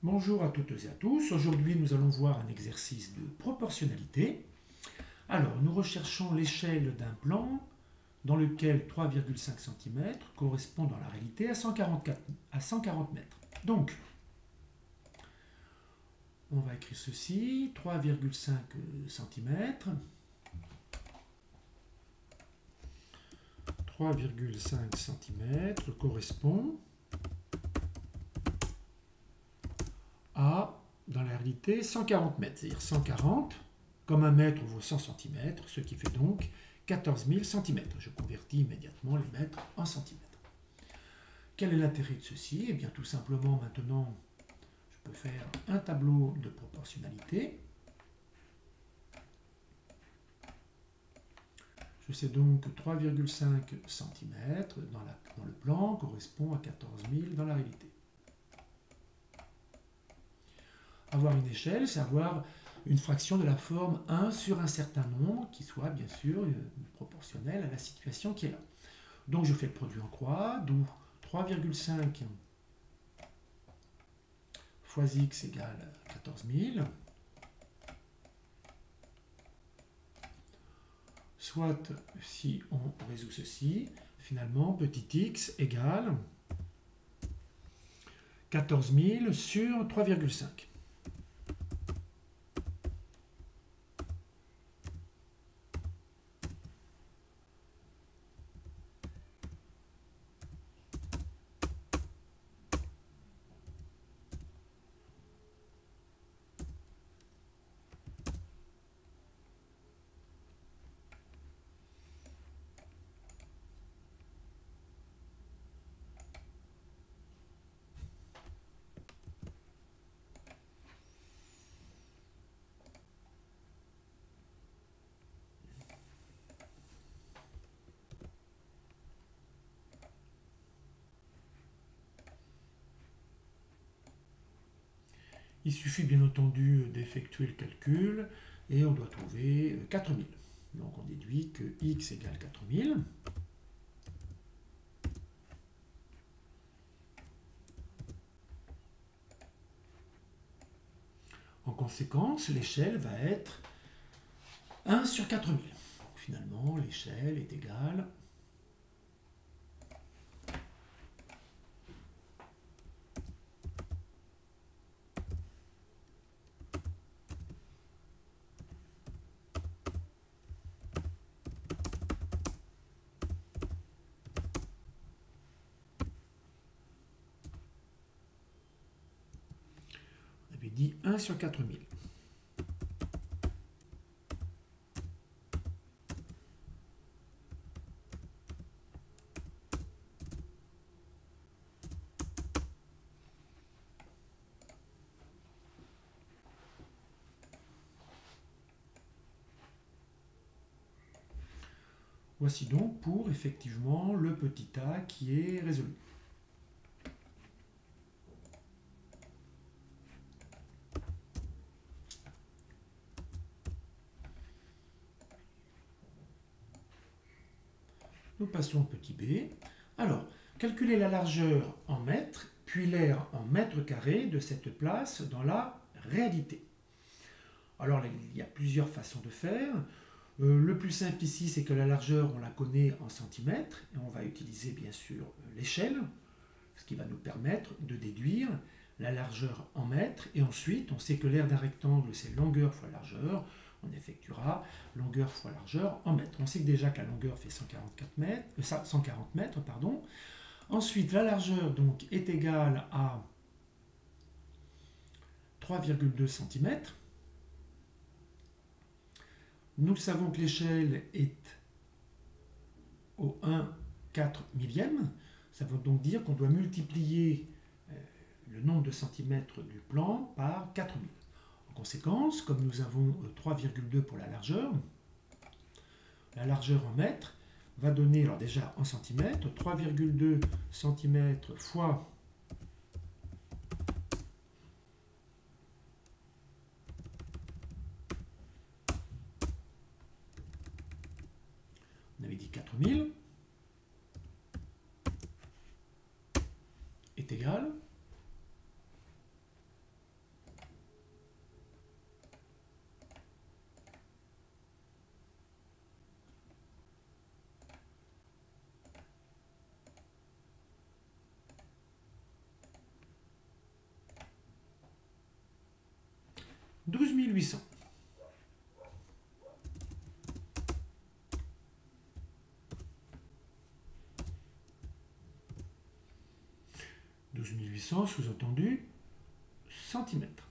Bonjour à toutes et à tous. Aujourd'hui, nous allons voir un exercice de proportionnalité. Alors, nous recherchons l'échelle d'un plan dans lequel 3,5 cm correspond dans la réalité à 140 mètres. Donc, on va écrire ceci, 3,5 cm. 3,5 cm correspond à, dans la réalité, 140 mètres. C'est-à-dire 140, comme un mètre vaut 100 cm, ce qui fait donc 14 000 cm. Je convertis immédiatement les mètres en centimètres. Quel est l'intérêt de ceci? Eh bien, tout simplement, maintenant, je peux faire un tableau de proportionnalité. Je sais donc que 3,5 cm dans le plan correspond à 14 000 dans la réalité. Avoir une échelle, c'est avoir une fraction de la forme 1 sur un certain nombre qui soit bien sûr proportionnelle à la situation qui est là. Donc je fais le produit en croix, d'où 3,5 fois x égale 14 000. Soit, si on résout ceci, finalement, petit x égale 14 000 sur 3,5. Il suffit bien entendu d'effectuer le calcul et on doit trouver 4000. Donc on déduit que x égale 4000. En conséquence, l'échelle va être 1 sur 4000. Donc, finalement, l'échelle est égale dit 1 sur 4000. Voici donc pour effectivement le petit a qui est résolu. Nous passons au petit b. Alors, calculer la largeur en mètres, puis l'aire en mètres carrés de cette place dans la réalité. Alors, il y a plusieurs façons de faire. Le plus simple ici, c'est que la largeur, on la connaît en centimètres, et on va utiliser bien sûr l'échelle, ce qui va nous permettre de déduire la largeur en mètres, et ensuite, on sait que l'aire d'un rectangle, c'est longueur fois largeur, on effectuera longueur fois largeur en mètres. On sait que déjà que la longueur fait 140 mètres. Ensuite, la largeur donc, est égale à 3,2 cm. Nous savons que l'échelle est au 1/4 millième. Ça veut donc dire qu'on doit multiplier le nombre de centimètres du plan par 4000. En conséquence, comme nous avons 3,2 pour la largeur en mètres va donner, alors déjà en centimètres, 3,2 cm fois on avait dit 4000 est égal 12 800. 12 800, sous-entendu, centimètres.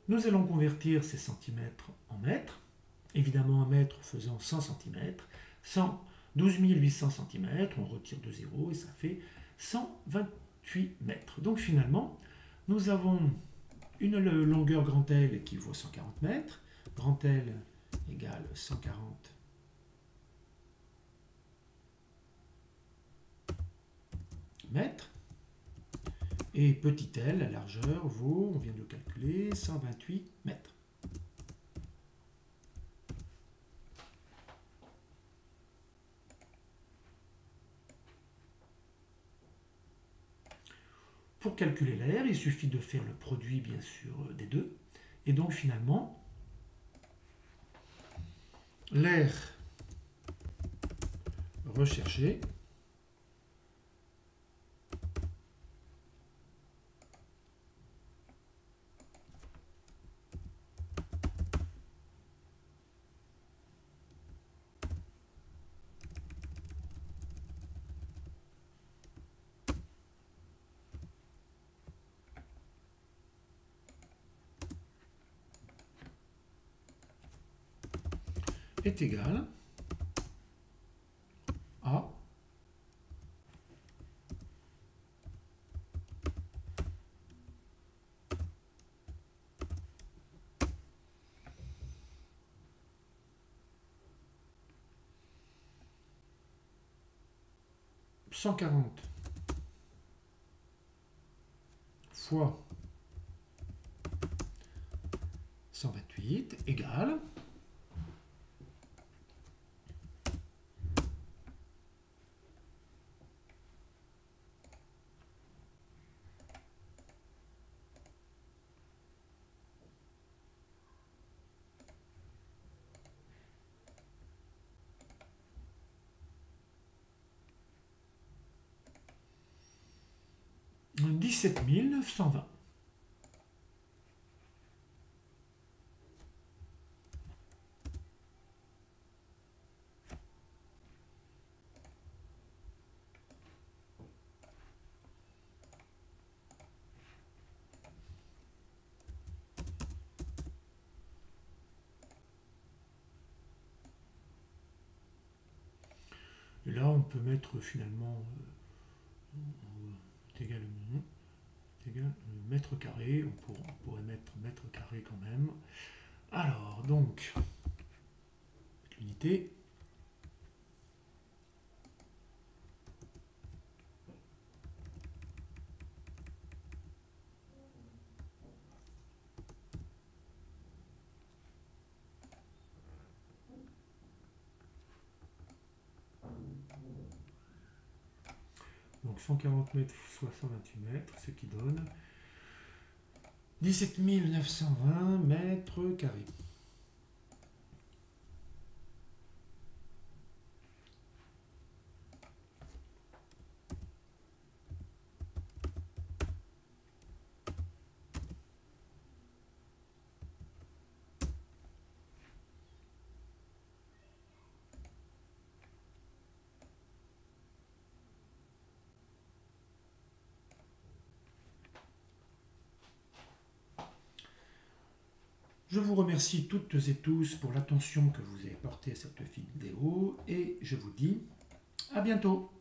Nous allons convertir ces centimètres en mètres. Évidemment, un mètre faisant 100 cm. 12 800 cm, on retire 2 zéros et ça fait 128 mètres. Donc finalement, nous avons une longueur grand L qui vaut 140 mètres. Grand L égale 140 mètres. Et petit l, la largeur, vaut, on vient de le calculer, 128 mètres. Pour calculer l'air, il suffit de faire le produit, bien sûr, des deux. Et donc, finalement, l'air recherché est égal à « 140 fois 128 égale » $17 920. Et là, on peut mettre finalement égal mètre carré, on pourrait mettre mètre carré quand même. Alors, donc, l'unité. Donc 140 mètres fois 128 mètres, ce qui donne 17 920 mètres carrés. Je vous remercie toutes et tous pour l'attention que vous avez portée à cette vidéo et je vous dis à bientôt.